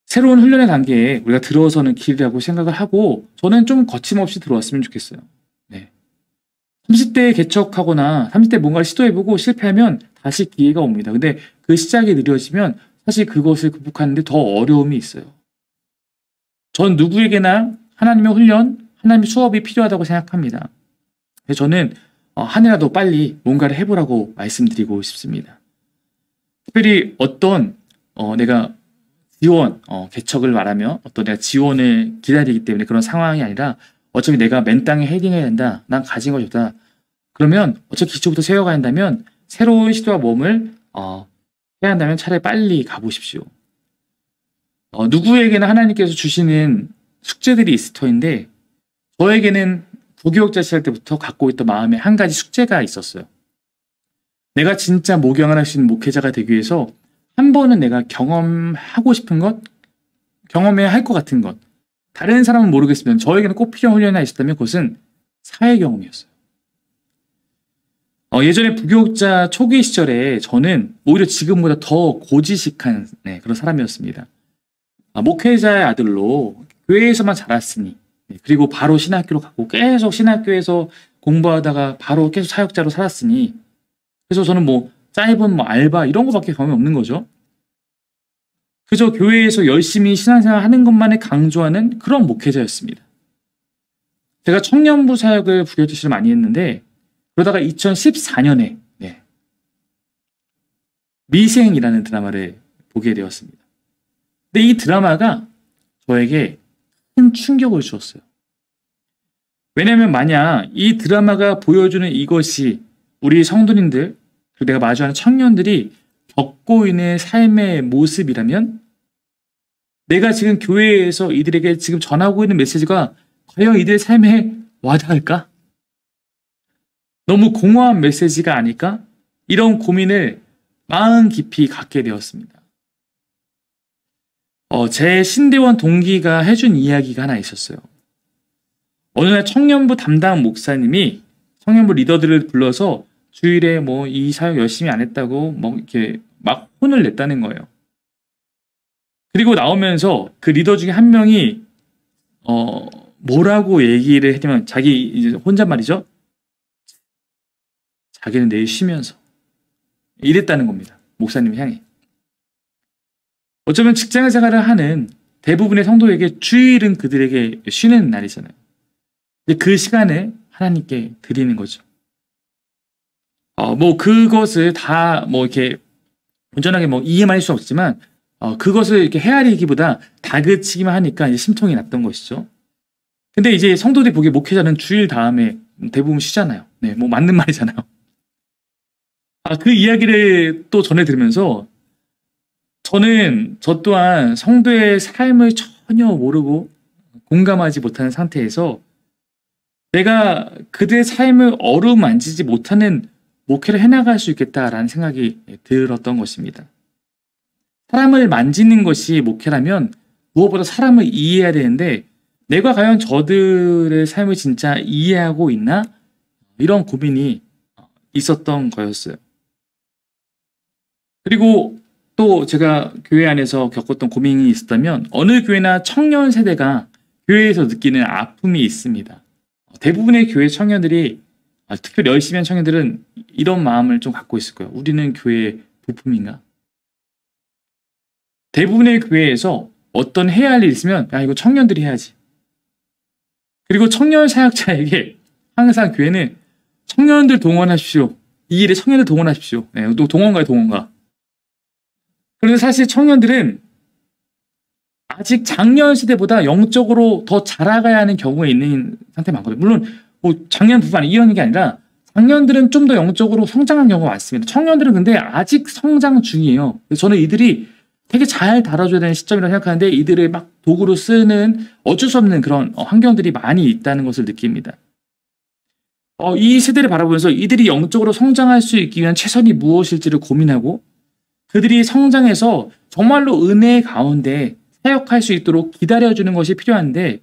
새로운 훈련의 단계에 우리가 들어서는 길이라고 생각을 하고 저는 좀 거침없이 들어왔으면 좋겠어요. 네. 30대에 개척하거나 30대 뭔가를 시도해보고 실패하면 다시 기회가 옵니다. 근데 그 시작이 느려지면 사실 그것을 극복하는데 더 어려움이 있어요. 전 누구에게나 하나님의 훈련, 하나님의 수업이 필요하다고 생각합니다. 그래서 저는 한 해라도 빨리 뭔가를 해보라고 말씀드리고 싶습니다. 특별히 어떤 내가 지원, 개척을 말하며 어떤 내가 지원을 기다리기 때문에 그런 상황이 아니라 어차피 내가 맨 땅에 헤딩해야 된다. 난 가진 거 좋다. 그러면 어차피 기초부터 세워가야 한다면 새로운 시도와 모험을 해야 한다면 차라리 빨리 가보십시오. 누구에게나 하나님께서 주시는 숙제들이 있을 터인데 저에게는 부교육자 시절 때부터 갖고 있던 마음에 한 가지 숙제가 있었어요. 내가 진짜 목양을 할 수 있는 목회자가 되기 위해서 한 번은 내가 경험하고 싶은 것, 경험해야 할 것 같은 것, 다른 사람은 모르겠으면 저에게는 꼭 필요한 훈련이 하나 있었다면 그것은 사회 경험이었어요. 예전에 부교육자 초기 시절에 저는 오히려 지금보다 더 고지식한 그런 사람이었습니다. 목회자의 아들로 교회에서만 자랐으니 그리고 바로 신학교로 가고 계속 신학교에서 공부하다가 바로 계속 사역자로 살았으니 그래서 저는 뭐 짧은 알바 이런 거밖에 경험이 없는 거죠. 그저 교회에서 열심히 신앙생활 하는 것만을 강조하는 그런 목회자였습니다. 제가 청년부 사역을 부교육자실을 많이 했는데 그러다가 2014년에 미생이라는 드라마를 보게 되었습니다. 근데 이 드라마가 저에게 큰 충격을 주었어요. 왜냐하면 만약 이 드라마가 보여주는 이것이 우리 성도님들 그리고 내가 마주하는 청년들이 겪고 있는 삶의 모습이라면 내가 지금 교회에서 이들에게 지금 전하고 있는 메시지가 과연 이들의 삶에 와닿을까? 너무 공허한 메시지가 아닐까? 이런 고민을 마음 깊이 갖게 되었습니다. 제 신대원 동기가 해준 이야기가 하나 있었어요. 어느 날 청년부 담당 목사님이 청년부 리더들을 불러서 주일에 뭐 이 사역 열심히 안 했다고 뭐 이렇게 막 혼을 냈다는 거예요. 그리고 나오면서 그 리더 중에 한 명이 뭐라고 얘기를 했냐면 자기 이제 혼잣말이죠. 자기는 내일 쉬면서 이랬다는 겁니다. 목사님 향해. 어쩌면 직장 생활을 하는 대부분의 성도에게 주일은 그들에게 쉬는 날이잖아요. 그 시간을 하나님께 드리는 거죠. 뭐 그것을 다 뭐 이렇게 온전하게 뭐 이해할 수 없지만 그것을 이렇게 헤아리기보다 다그치기만 하니까 이제 심통이 났던 것이죠. 근데 이제 성도들이 보기에 목회자는 주일 다음에 대부분 쉬잖아요. 네, 뭐 맞는 말이잖아요. 그 이야기를 또 전해 들으면서 저 또한 성도의 삶을 전혀 모르고 공감하지 못하는 상태에서 내가 그들의 삶을 어루만지지 못하는 목회를 해나갈 수 있겠다라는 생각이 들었던 것입니다. 사람을 만지는 것이 목회라면 무엇보다 사람을 이해해야 되는데 내가 과연 저들의 삶을 진짜 이해하고 있나? 이런 고민이 있었던 거였어요. 그리고 또 제가 교회 안에서 겪었던 고민이 있었다면 어느 교회나 청년 세대가 교회에서 느끼는 아픔이 있습니다. 대부분의 교회 청년들이 특별히 열심히 한 청년들은 이런 마음을 좀 갖고 있을 거예요. 우리는 교회의 부품인가? 대부분의 교회에서 어떤 해야 할 일이 있으면 이거 청년들이 해야지. 그리고 청년 사역자에게 항상 교회는 청년들 동원하십시오. 이 일에 청년들 동원하십시오. 네, 또 동원가요, 동원가. 그런데 사실 청년들은 아직 작년 시대보다 영적으로 더 자라가야 하는 경우에 있는 상태 많거든요. 물론 뭐 작년 부분 이런 게 아니라 장년들은 좀 더 영적으로 성장한 경우가 많습니다. 청년들은 근데 아직 성장 중이에요. 그래서 저는 이들이 되게 잘 다뤄줘야 되는 시점이라고 생각하는데 이들을 막 도구로 쓰는 어쩔 수 없는 그런 환경들이 많이 있다는 것을 느낍니다. 이 세대를 바라보면서 이들이 영적으로 성장할 수 있기 위한 최선이 무엇일지를 고민하고 그들이 성장해서 정말로 은혜 가운데 사역할 수 있도록 기다려주는 것이 필요한데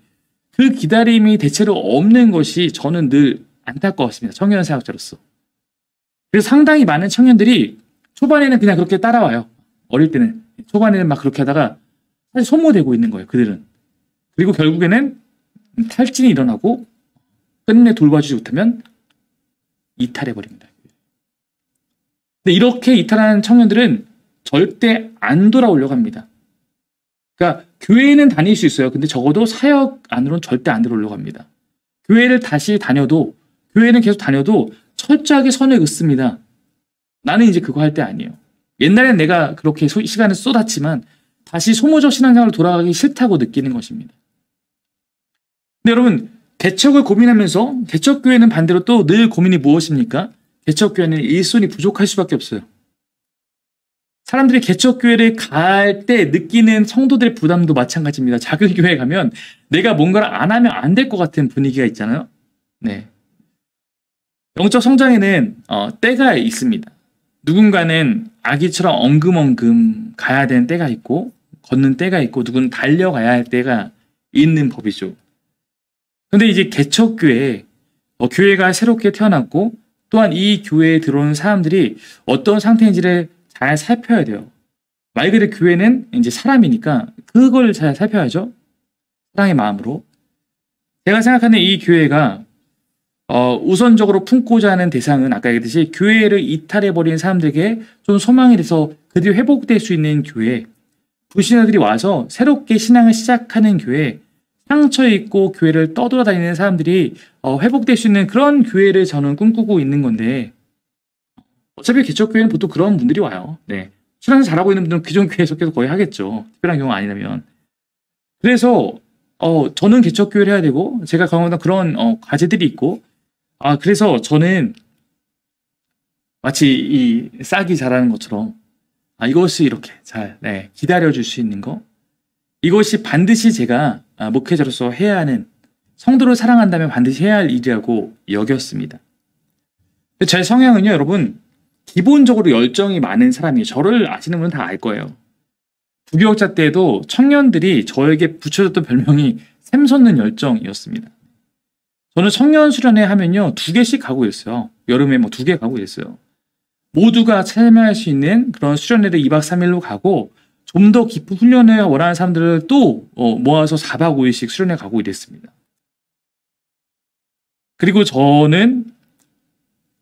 그 기다림이 대체로 없는 것이 저는 늘 안타까웠습니다. 청년 사역자로서. 그래서 상당히 많은 청년들이 초반에는 그냥 그렇게 따라와요. 어릴 때는. 초반에는 막 그렇게 하다가 사실 소모되고 있는 거예요. 그들은. 그리고 결국에는 탈진이 일어나고 끝내 돌봐주지 못하면 이탈해버립니다. 근데 이렇게 이탈하는 청년들은 절대 안 돌아오려고 합니다. 그러니까 교회는 다닐 수 있어요. 근데 적어도 사역 안으로는 절대 안 들어오려고 합니다. 교회를 다시 다녀도 교회는 계속 다녀도 철저하게 선을 긋습니다. 나는 이제 그거 할 때 아니에요. 옛날엔 내가 그렇게 시간을 쏟았지만 다시 소모적 신앙생활로 돌아가기 싫다고 느끼는 것입니다. 근데 여러분 개척을 고민하면서 개척교회는 반대로 또 늘 고민이 무엇입니까? 개척교회는 일손이 부족할 수밖에 없어요. 사람들이 개척교회를 갈 때 느끼는 성도들의 부담도 마찬가지입니다. 작은 교회에 가면 내가 뭔가를 안 하면 안 될 것 같은 분위기가 있잖아요. 네. 영적 성장에는 때가 있습니다. 누군가는 아기처럼 엉금엉금 가야 되는 때가 있고 걷는 때가 있고 누구는 달려가야 할 때가 있는 법이죠. 근데 이제 개척교회, 교회가 새롭게 태어났고 또한 이 교회에 들어오는 사람들이 어떤 상태인지를 잘 살펴야 돼요. 말 그대로 교회는 이제 사람이니까 그걸 잘 살펴야죠. 사랑의 마음으로. 제가 생각하는 이 교회가 우선적으로 품고자 하는 대상은 아까 얘기했듯이 교회를 이탈해버린 사람들에게 좀 소망이 돼서 그들이 회복될 수 있는 교회, 불신자들이 와서 새롭게 신앙을 시작하는 교회, 상처 있고 교회를 떠돌아다니는 사람들이 회복될 수 있는 그런 교회를 저는 꿈꾸고 있는 건데 어차피 개척교회는 보통 그런 분들이 와요. 네. 신앙을 잘하고 있는 분들은 기존 교회에 속해서 거의 하겠죠. 특별한 경우가 아니라면. 그래서 저는 개척교회를 해야 되고 제가 경험한 그런 과제들이 있고 그래서 저는 마치 이 싹이 자라는 것처럼 이것이 이렇게 잘 기다려줄 수 있는 거 이것이 반드시 제가 목회자로서 해야 하는 성도를 사랑한다면 반드시 해야 할 일이라고 여겼습니다. 제 성향은요 여러분 기본적으로 열정이 많은 사람이에요. 저를 아시는 분은 다 알 거예요. 부교역자 때도 청년들이 저에게 붙여줬던 별명이 샘솟는 열정이었습니다. 저는 청년 수련회 하면요 2개씩 가고 있어요. 여름에 뭐 2개 가고 있어요. 모두가 참여할 수 있는 그런 수련회를 2박 3일로 가고 좀 더 깊은 훈련을 원하는 사람들을 또 모아서 4박 5일씩 수련회 가고 이랬습니다. 그리고 저는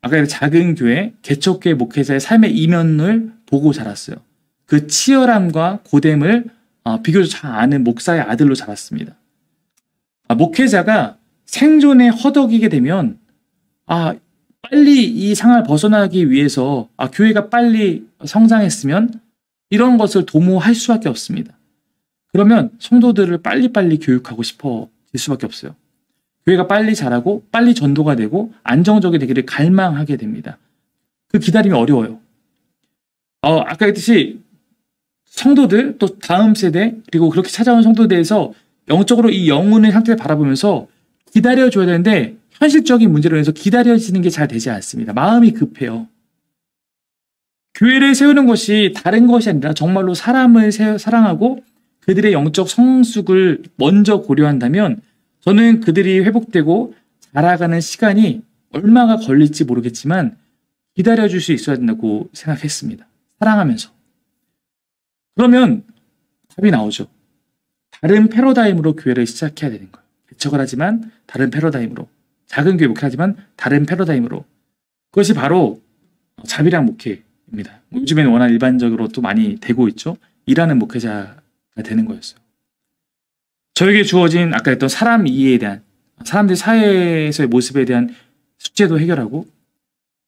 아까 작은 교회, 개척교회 목회자의 삶의 이면을 보고 자랐어요. 그 치열함과 고됨을 비교적 잘 아는 목사의 아들로 자랐습니다. 목회자가 생존에 허덕이게 되면 빨리 이 상을 벗어나기 위해서 교회가 빨리 성장했으면 이런 것을 도모할 수밖에 없습니다. 그러면 성도들을 빨리빨리 교육하고 싶어질 수밖에 없어요. 교회가 빨리 자라고 빨리 전도가 되고 안정적이 되기를 갈망하게 됩니다. 그 기다림이 어려워요. 아까 했듯이 성도들 또 다음 세대 그리고 그렇게 찾아온 성도들에서 영적으로 이 영혼의 상태를 바라보면서 기다려줘야 되는데 현실적인 문제로 인해서 기다려지는 게 잘 되지 않습니다. 마음이 급해요. 교회를 세우는 것이 다른 것이 아니라 정말로 사람을 사랑하고 그들의 영적 성숙을 먼저 고려한다면 저는 그들이 회복되고 자라가는 시간이 얼마가 걸릴지 모르겠지만 기다려줄 수 있어야 된다고 생각했습니다. 사랑하면서. 그러면 답이 나오죠. 다른 패러다임으로 교회를 시작해야 되는 거예요. 개척을 하지만 다른 패러다임으로. 작은 교회 목회하지만 다른 패러다임으로. 그것이 바로 자비랑 목회입니다. 요즘에는 워낙 일반적으로 또 많이 되고 있죠. 일하는 목회자가 되는 거였어요. 저에게 주어진 아까 했던 사람 이해에 대한 사람들 사회에서의 모습에 대한 숙제도 해결하고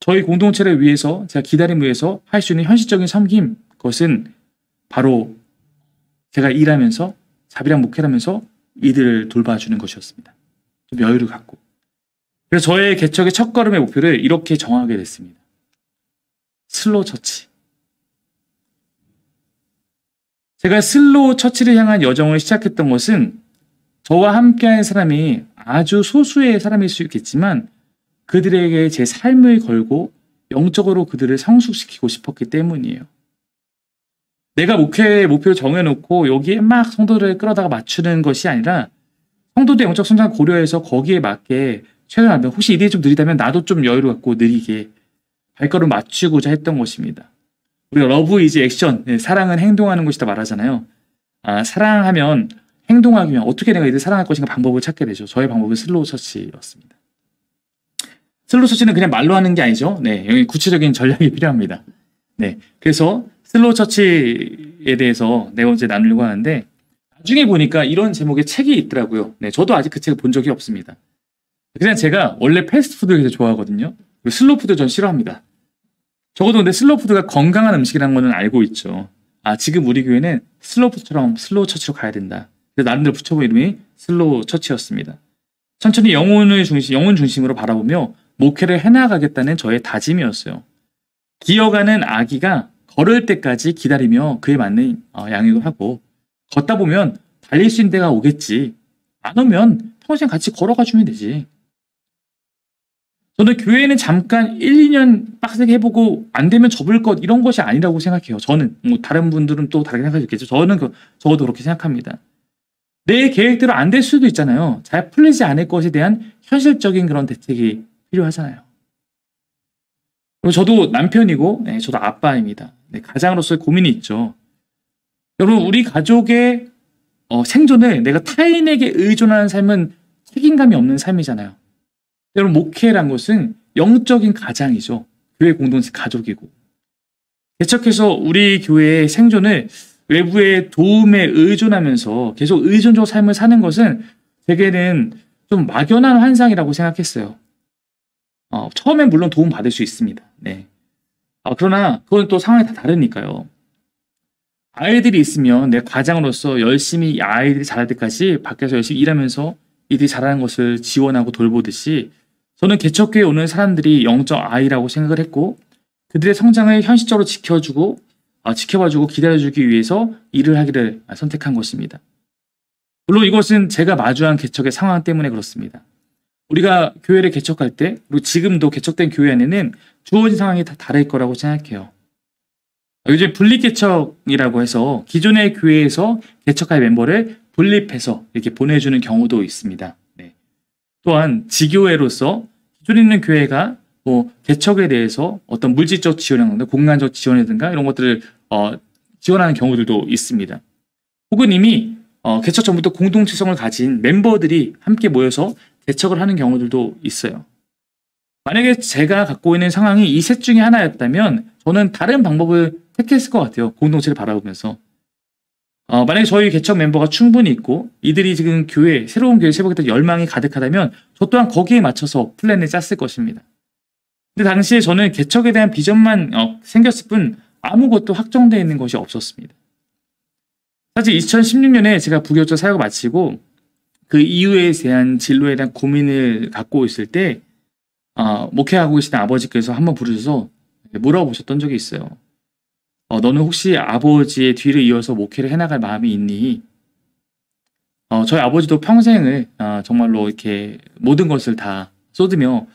저희 공동체를 위해서 제가 기다림 위해서 할 수 있는 현실적인 섬김 그것은 바로 제가 일하면서 자비랑 목회하면서 이들을 돌봐주는 것이었습니다. 좀 여유를 갖고 그래서 저의 개척의 첫걸음의 목표를 이렇게 정하게 됐습니다. 슬로우 처치. 제가 슬로우 처치를 향한 여정을 시작했던 것은 저와 함께하는 사람이 아주 소수의 사람일 수 있겠지만 그들에게 제 삶을 걸고 영적으로 그들을 성숙시키고 싶었기 때문이에요. 내가 목표를 정해놓고 여기에 막 성도들을 끌어다가 맞추는 것이 아니라 성도들 영적 성장을 고려해서 거기에 맞게 최선을 다하면 혹시 이들이 좀 느리다면 나도 좀 여유를 갖고 느리게 발걸음 맞추고자 했던 것입니다. 우리가 러브 이즈 액션, 사랑은 행동하는 것이다 말하잖아요. 사랑하면 행동하기 위한 어떻게 내가 이들 사랑할 것인가 방법을 찾게 되죠. 저의 방법은 슬로우 처치였습니다. 슬로우 처치는 그냥 말로 하는 게 아니죠. 네, 여기 구체적인 전략이 필요합니다. 네, 그래서 슬로우 처치에 대해서 네 번째 나누려고 하는데 나중에 보니까 이런 제목의 책이 있더라고요. 네, 저도 아직 그 책을 본 적이 없습니다. 그냥 제가 원래 패스트푸드를 굉장히 좋아하거든요. 슬로우 푸드 전 싫어합니다. 적어도 근데 슬로우 푸드가 건강한 음식이라는 거는 알고 있죠. 지금 우리 교회는 슬로우 푸드처럼 슬로우 처치로 가야 된다. 그래서 나름대로 붙여본 이름이 슬로우 처치였습니다. 천천히 영혼 중심으로 바라보며 목회를 해나가겠다는 저의 다짐이었어요. 기어가는 아기가 걸을 때까지 기다리며 그에 맞는 양육을 하고 걷다 보면 달릴 수 있는 데가 오겠지. 안 오면 평생 같이 걸어가 주면 되지. 저는 교회는 잠깐 1, 2년 빡세게 해보고 안 되면 접을 것 이런 것이 아니라고 생각해요. 저는 뭐 다른 분들은 또 다르게 생각할 수 있겠죠. 저는 적어도 그렇게 생각합니다. 내 계획대로 안 될 수도 있잖아요. 잘 풀리지 않을 것에 대한 현실적인 그런 대책이 필요하잖아요. 그리고 저도 남편이고 저도 아빠입니다. 가장으로서의 고민이 있죠. 여러분 우리 가족의 생존을 내가 타인에게 의존하는 삶은 책임감이 없는 삶이잖아요. 여러분 목회란 것은 영적인 가장이죠. 교회 공동체 가족이고 개척해서 우리 교회의 생존을 외부의 도움에 의존하면서 계속 의존적 삶을 사는 것은 제게는 좀 막연한 환상이라고 생각했어요. 처음엔 물론 도움 받을 수 있습니다. 네. 그러나 그건 또 상황이 다 다르니까요. 아이들이 있으면 내 가장으로서 열심히 아이들이 자랄 때까지 밖에서 열심히 일하면서 이들이 자라는 것을 지원하고 돌보듯이 저는 개척교회에 오는 사람들이 영적 아이라고 생각을 했고 그들의 성장을 현실적으로 지켜봐주고 기다려주기 위해서 일을 하기를 선택한 것입니다. 물론 이것은 제가 마주한 개척의 상황 때문에 그렇습니다. 우리가 교회를 개척할 때 그리고 지금도 개척된 교회 안에는 주어진 상황이 다 다를 거라고 생각해요. 요즘 분립개척이라고 해서 기존의 교회에서 개척할 멤버를 분립해서 이렇게 보내주는 경우도 있습니다. 네. 또한 지교회로서 기존에 있는 교회가 개척에 대해서 어떤 물질적 지원이라든가 공간적 지원이라든가 이런 것들을 지원하는 경우들도 있습니다. 혹은 이미 개척 전부터 공동체성을 가진 멤버들이 함께 모여서 개척을 하는 경우들도 있어요. 만약에 제가 갖고 있는 상황이 이 셋 중에 하나였다면 저는 다른 방법을 택했을 것 같아요. 공동체를 바라보면서. 만약에 저희 개척 멤버가 충분히 있고 이들이 지금 새로운 교회 세우겠다는 열망이 가득하다면 저 또한 거기에 맞춰서 플랜을 짰을 것입니다. 근데 당시에 저는 개척에 대한 비전만 생겼을 뿐 아무것도 확정되어 있는 것이 없었습니다. 사실 2016년에 제가 부교적 사역을 마치고 그 이후에 대한 진로에 대한 고민을 갖고 있을 때 목회하고 계시는 아버지께서 한번 부르셔서 물어보셨던 적이 있어요. 너는 혹시 아버지의 뒤를 이어서 목회를 해나갈 마음이 있니? 저희 아버지도 평생을 정말로 이렇게 모든 것을 다 쏟으며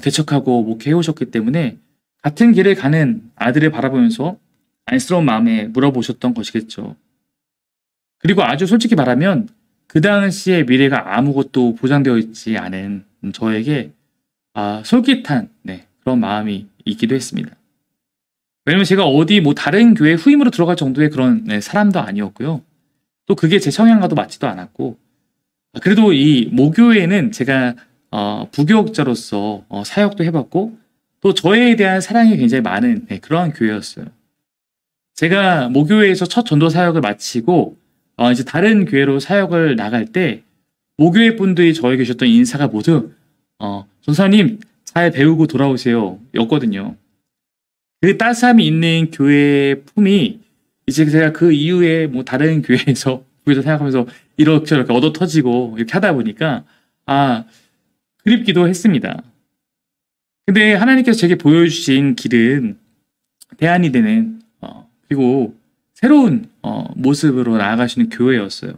개척하고 목회해 오셨기 때문에 같은 길을 가는 아들을 바라보면서 안쓰러운 마음에 물어보셨던 것이겠죠. 그리고 아주 솔직히 말하면 그 당시의 미래가 아무것도 보장되어 있지 않은 저에게 솔깃한 그런 마음이 있기도 했습니다. 왜냐면 제가 어디 다른 교회 후임으로 들어갈 정도의 그런 사람도 아니었고요. 또 그게 제 성향과도 맞지도 않았고 그래도 이 모교회는 제가 부교육자로서 사역도 해봤고 또 저에 대한 사랑이 굉장히 많은 그러한 교회였어요. 제가 모교회에서 첫 전도 사역을 마치고 이제 다른 교회로 사역을 나갈 때 모교회 분들이 저에게 주셨던 인사가 모두 전사님 잘 배우고 돌아오세요 였거든요. 그 따스함이 있는 교회의 품이 이제 제가 그 이후에 다른 교회에서 사역하면서 이렇게 얻어 터지고 이렇게 하다 보니까 그립기도 했습니다. 근데 하나님께서 제게 보여주신 길은 대안이 되는 그리고 새로운 모습으로 나아가시는 교회였어요.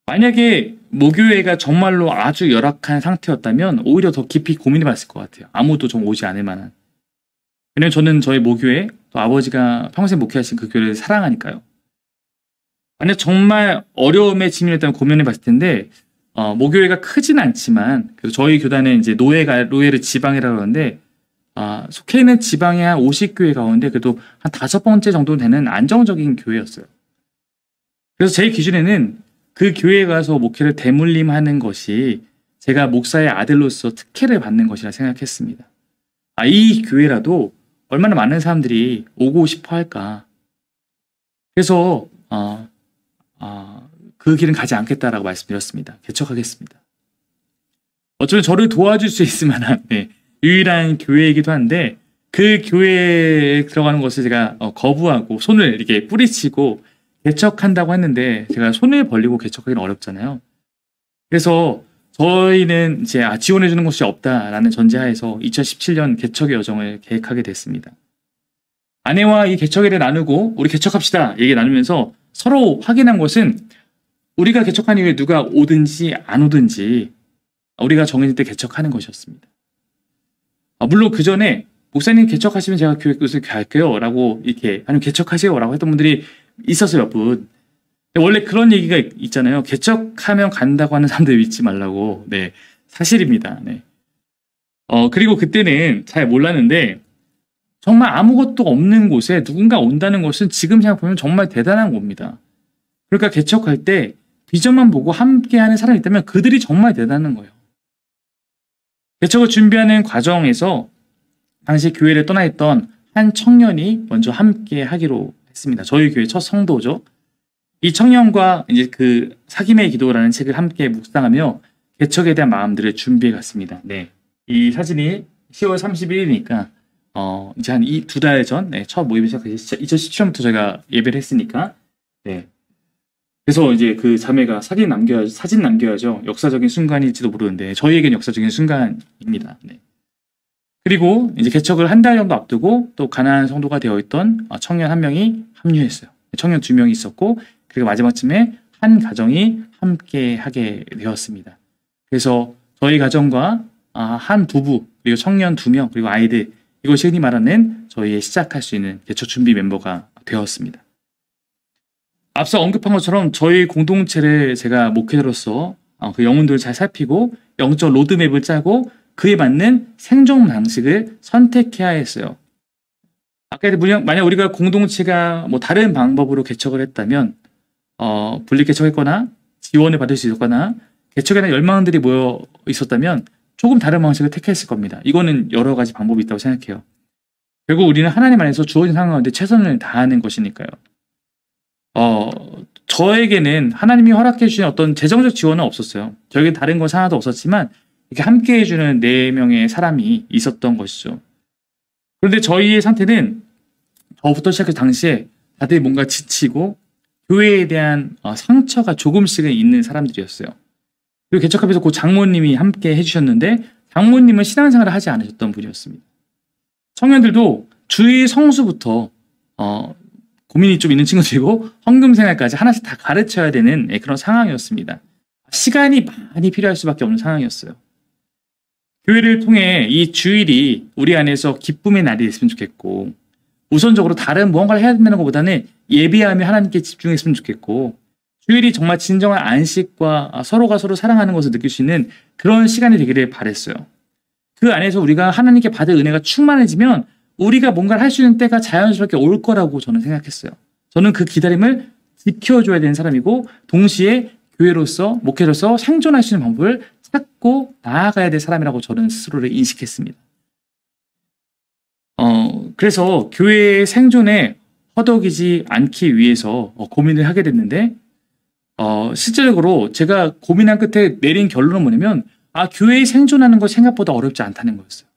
만약에 모교회가 정말로 아주 열악한 상태였다면 오히려 더 깊이 고민해봤을 것 같아요. 아무도 좀 오지 않을 만한. 왜냐면 저는 저희 모교회, 또 아버지가 평생 목회하신 그 교회를 사랑하니까요. 만약 정말 어려움에 직면했다면 고민해봤을 텐데 모교회가 크진 않지만 그래서 저희 교단은 이제 노예를 지방이라고 하는데 속해 있는 지방의 한 50교회 가운데 그래도 한 5번째 정도 되는 안정적인 교회였어요. 그래서 제 기준에는 그 교회에 가서 목회를 대물림하는 것이 제가 목사의 아들로서 특혜를 받는 것이라 생각했습니다. 이 교회라도 얼마나 많은 사람들이 오고 싶어 할까. 그래서 그 길은 가지 않겠다라고 말씀드렸습니다. 개척하겠습니다. 어쩌면 저를 도와줄 수 있을 만한 유일한 교회이기도 한데 그 교회에 들어가는 것을 제가 거부하고 손을 이렇게 뿌리치고 개척한다고 했는데 제가 손을 벌리고 개척하기는 어렵잖아요. 그래서 저희는 이제 지원해주는 곳이 없다라는 전제하에서 2017년 개척의 여정을 계획하게 됐습니다. 아내와 이 개척에 대해 나누고 우리 개척합시다 얘기 나누면서 서로 확인한 것은 우리가 개척한 이후에 누가 오든지 안 오든지 우리가 정해질 때 개척하는 것이었습니다. 물론 그 전에 목사님 개척하시면 제가 교회 곳을 갈게요 라고 이렇게 아니면 개척하세요 라고 했던 분들이 있었어요 몇 분. 원래 그런 얘기가 있잖아요. 개척하면 간다고 하는 사람들 믿지 말라고. 네, 사실입니다. 네. 그리고 그때는 잘 몰랐는데 정말 아무것도 없는 곳에 누군가 온다는 것은 지금 생각해보면 정말 대단한 겁니다. 그러니까 개척할 때 비전만 보고 함께하는 사람이 있다면 그들이 정말 대단한 거예요. 개척을 준비하는 과정에서 당시 교회를 떠나 있던 한 청년이 먼저 함께 하기로 했습니다. 저희 교회 첫 성도죠. 이 청년과 이제 그 사귐의 기도라는 책을 함께 묵상하며 개척에 대한 마음들을 준비해 갔습니다. 네. 이 사진이 10월 31일이니까 이제 한 2달 전 첫 모임을 시작해서 2017년부터 제가 예배를 했으니까 네. 그래서 이제 그 자매가 사진 남겨야죠. 역사적인 순간일지도 모르는데 저희에겐 역사적인 순간입니다. 네. 그리고 이제 개척을 한 달 정도 앞두고 또 가난한 성도가 되어 있던 청년 한 명이 합류했어요. 청년 2명이 있었고 그리고 마지막쯤에 한 가정이 함께 하게 되었습니다. 그래서 저희 가정과 한 부부 그리고 청년 2명 그리고 아이들 이것이 흔히 말하는 저희의 시작할 수 있는 개척 준비 멤버가 되었습니다. 앞서 언급한 것처럼 저희 공동체를 제가 목회자로서 그 영혼들을 잘 살피고 영적 로드맵을 짜고 그에 맞는 생존 방식을 선택해야 했어요. 아까 만약 우리가 공동체가 뭐 다른 방법으로 개척을 했다면 분리 개척했거나 지원을 받을 수 있었거나 개척에 대한 열망들이 모여 있었다면 조금 다른 방식을 택했을 겁니다. 이거는 여러 가지 방법이 있다고 생각해요. 결국 우리는 하나님 안에서 주어진 상황 가운데 최선을 다하는 것이니까요. 저에게는 하나님이 허락해 주신 어떤 재정적 지원은 없었어요. 저에게 다른 건 하나도 없었지만 이렇게 함께 해주는 4명의 사람이 있었던 것이죠. 그런데 저희의 상태는 저부터 시작해서 당시에 다들 뭔가 지치고 교회에 대한 상처가 조금씩은 있는 사람들이었어요. 그리고 개척하면서 그 장모님이 함께 해주셨는데 장모님은 신앙생활을 하지 않으셨던 분이었습니다. 청년들도 주일 성수부터 고민이 좀 있는 친구들이고 헌금생활까지 하나씩 다 가르쳐야 되는 그런 상황이었습니다. 시간이 많이 필요할 수밖에 없는 상황이었어요. 교회를 통해 이 주일이 우리 안에서 기쁨의 날이 됐으면 좋겠고 우선적으로 다른 무언가를 해야 된다는 것보다는 예배하며 하나님께 집중했으면 좋겠고 주일이 정말 진정한 안식과 서로가 서로 사랑하는 것을 느낄 수 있는 그런 시간이 되기를 바랬어요. 그 안에서 우리가 하나님께 받을 은혜가 충만해지면 우리가 뭔가를 할 수 있는 때가 자연스럽게 올 거라고 저는 생각했어요. 저는 그 기다림을 지켜줘야 되는 사람이고 동시에 교회로서 목회로서 생존할 수 있는 방법을 찾고 나아가야 될 사람이라고 저는 스스로를 인식했습니다. 그래서 교회의 생존에 허덕이지 않기 위해서 고민을 하게 됐는데 실질적으로 제가 고민한 끝에 내린 결론은 뭐냐면 교회에 생존하는 거 생각보다 어렵지 않다는 거였어요.